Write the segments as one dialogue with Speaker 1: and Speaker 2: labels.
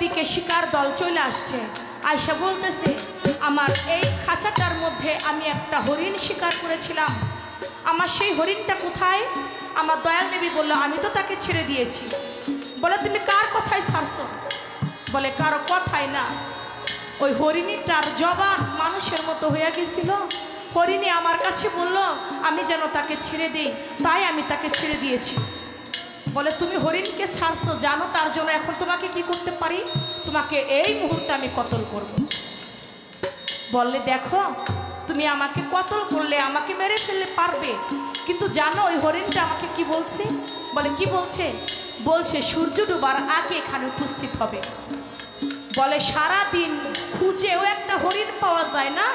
Speaker 1: এদিকে শিকার দল চলে আসছে, আয়সা বলতেছে আমার এই খাঁচাটার মধ্যে আমি একটা হরিণ শিকার করেছিলাম, আমার সেই হরিণটা কোথায়? আমার দয়াল নবী বলল আমি তো তাকে ছেড়ে দিয়েছি। বলে তুমি কার কথায় ছাড়ছো? বলে কারো কথাই না, ওই হরিণীটার জবান মানুষের মতো হয়ে গেছিল, হরিণী আমার কাছে বলল আমি যেন তাকে ছেড়ে দিই, তাই আমি তাকে ছেড়ে দিয়েছি। বলে তুমি হরিণকে ছাড়ছো, জানো তার জন্য এখন তোমাকে কি করতে পারি? তোমাকে এই মুহূর্তে আমি কতল করব। বললে দেখো তুমি আমাকে কতল করলে, আমাকে মেরে ফেললে পারবে, কিন্তু জানো ওই হরিণটা আমাকে কি বলছে? বলে কি বলছে? বলছে সূর্য ডোবার আগে এখানে উপস্থিত হবে। বলে সারা দিন খুঁজেও একটা হরিণ পাওয়া যায় না,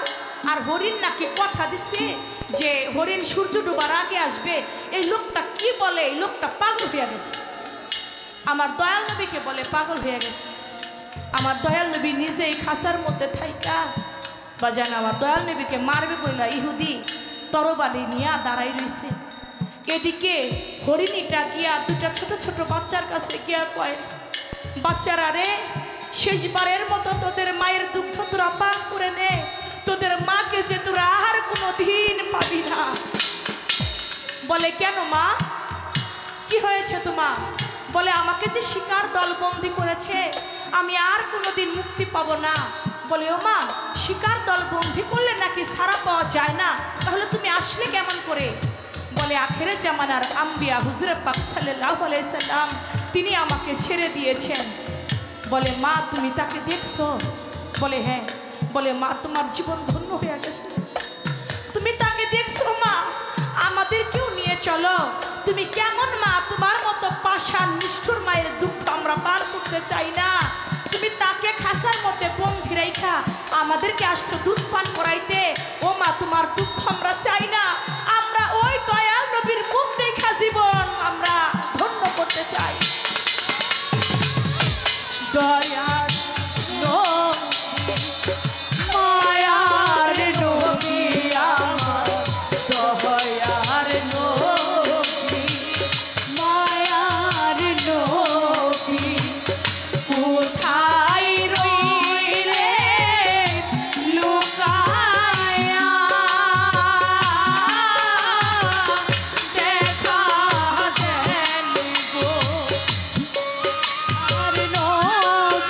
Speaker 1: আর হরিণ নাকি কথা দিচ্ছে যে হরিণ সূর্য ডোবার আগে আসবে। এই লোকটা কি বলে? এই লোকটা পাগল হয়ে গেছে। আমার দয়াল নবীকে বলে পাগল হয়ে গেছে। আমার দয়াল নবী নিজেই খাঁচার মধ্যে থাইকা বাজান আমার দয়াল নবীকে মারবে বইলা ইহুদি তরবারি নিয়ে দাঁড়াই রয়েছে। এদিকে হরিণীটা গিয়া দুটা ছোট ছোট বাচ্চার কাছে গিয়া কয়, বাচ্চারা রে শেষবারের মতো তোদের মায়ের দুগ্ধ তোরা পান করে নে, তোদের মাকে যে তোরা আর কোনো দিন পাবি না। বলে কেন মা, কি হয়েছে তোমার? বলে আমাকে যে শিকার দল বন্দি করেছে, আমি আর কোনোদিন মুক্তি পাবো না। বলে ও মা, শিকার দল বন্দি করলে নাকি ছাড়া পাওয়া যায় না, তাহলে তুমি আসলে কেমন করে? বলে আখেরে জামানার আম্বিয়া হুজুর পাক সাল্লাল্লাহু আলাইহি সাল্লাম তিনি আমাকে ছেড়ে দিয়েছেন। বলে মা তুমি তাকে দেখছো? বলে হ্যাঁ। বলে মা তোমার জীবন ধন্য হয়ে গেছে, তুমি তাকে দেখছো মা, আমাদেরকেও নিয়ে চলো। তুমি কেমন মা, তোমার মতো পাষাণ নিষ্ঠুর মায়ের দুঃখ আমরা পার করতে চাই না। তুমি তাকে খাসার মধ্যে বন্দি রাইখা আমাদেরকে আসছো দুধ পান করাইতে। ও মা তোমার দুঃখ আমরা চাই না, আমরা ওই দয়াল নবীর মুখ দেখা জীবন আমরা ধন্য করতে চাই। দয়াল মায়ার নবী আমার, দয়ার নবী মায়ার নবী কোথায় রইলে লুকায়া, দেখা দেন গো আর নবী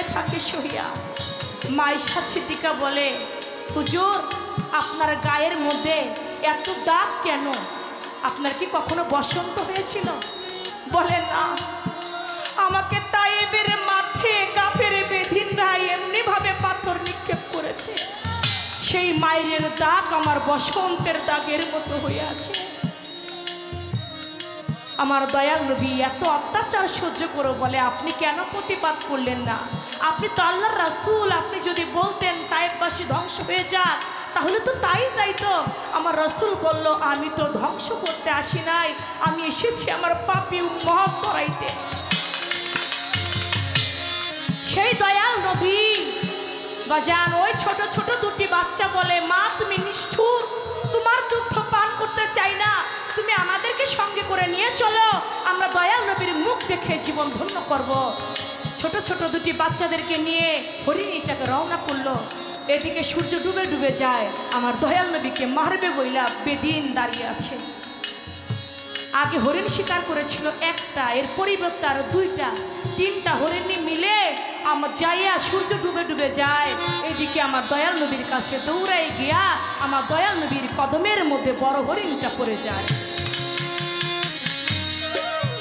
Speaker 1: দাঁড়িয়ে থাকে সহিয়া। মাইশা সিদ্দিকা বলে, হুজুর আপনার গায়ের মধ্যে এত দাগ কেন? আপনার কি কখনো বসন্ত হয়েছিল? বলে না, আমাকে তায়েবের মাঠে কাফের বেদিনরা এমনি ভাবে পাথর নিক্ষেপ করেছে, সেই মায়ের দাগ আমার বসন্তের দাগের মতো হয়ে আছে। আমার দয়াল নবী এত অত্যাচার সহ্য করে বলে, আপনি কেন প্রতিবাদ করলেন না? আপনি তো আল্লাহর রাসূল, আপনি যদি বলতেন তায়েববাসী ধ্বংস হয়ে যাক তাহলে তো তাই চাইতো। আমার রাসূল বলল, আমি তো ধ্বংস করতে আসি নাই, আমি এসেছি আমার পাপী উম্মত পড়াইতে। সেই দয়াল নবী বাজান ওই ছোট ছোট দুটি বাচ্চা বলে, মা তুমি নিষ্ঠুর, তোমার দুধ পান করতে চাই না, তুমি আমাদেরকে সঙ্গে করে নিয়ে চলো, আমরা দয়াল নবীর মুখ দেখে জীবন ধন্য করব। ছোট ছোট দুটি বাচ্চাদেরকে নিয়ে হরিণীটাকে রওনা করলো। এদিকে সূর্য ডুবে ডুবে যায়, আমার দয়াল নবীকে মারবে বইলা বেদিন দাঁড়িয়ে আছে। আগে হরিণ শিকার করেছিল একটা, এর পরিবর্তে আরো দুইটা তিনটা হরিণী মিলে আমার যাইয়া সূর্য ডুবে ডুবে যায়। এদিকে আমার দয়াল নবীর কাছে দৌড়াই গিয়া আমার দয়াল নবীর কদমের মধ্যে বড় হরিণটা পড়ে যায়।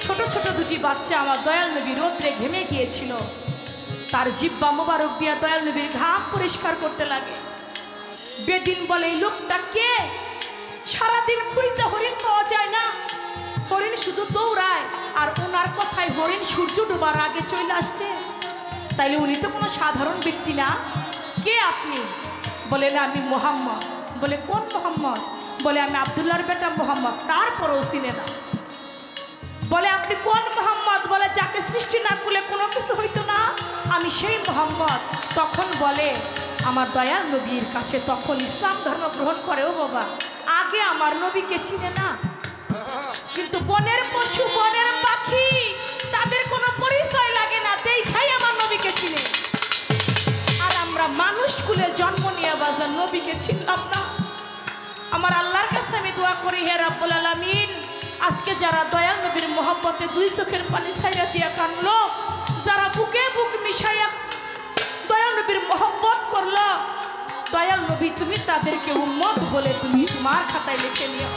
Speaker 1: ছোট ছোট দুটি বাচ্চা আমার দয়াল নবী রোদ্রে ঘেমে গিয়েছিল, তার জিব্বা মোবারক দিয়া দয়াল নবীর ঘাম পরিষ্কার করতে লাগে। বেদিন বলে, এই লোকটা কে? সারাদিন খুঁজে হরিণ পাওয়া যায় না, হরিণ শুধু দৌড়ায়, আর ওনার কথায় হরিণ সূর্য ডোবার আগে চলে আসছে, তাইলে উনি তো কোনো সাধারণ ব্যক্তি না। কে আপনি? বলে না, আমি মোহাম্মদ। বলে কোন মোহাম্মদ? বলে আমি আব্দুল্লাহর বেটা মোহাম্মদ। তারপরেও চিনে না। বলে আপনি কোন মোহাম্মদ? বলে যাকে সৃষ্টি না করলে কোনো কিছু হইতো না, আমি সেই মোহাম্মদ। তখন বলে, আমার দয়াল নবীর কাছে তখন ইসলাম ধর্ম গ্রহণ করে। ও বাবা, আগে আমার নবীকে চিনে না, কিন্তু বনের পশু বনের পাখি তাদের কোনো পরিচয় লাগে না, দেখাই আমার নবীকে চিনে। আর আমরা মানুষ কুলে জন্ম নিয়ে বাজার নবীকে চিনলাম না। আমার আল্লাহর কাছে আমি দোয়া করি, হে রাব্বুল আলামিন, আজকে যারা দয়াল নবীর মহব্বতে দুই চোখের পানি ছাইরা দিয়া কানলো, যারা বুকে বুক মিশাইয়া দয়াল নবীর মহব্বত করলো, দয়াল নবী তুমি তাদেরকে উম্মত বলে তুমি তোমার খাতায় লিখে নিও।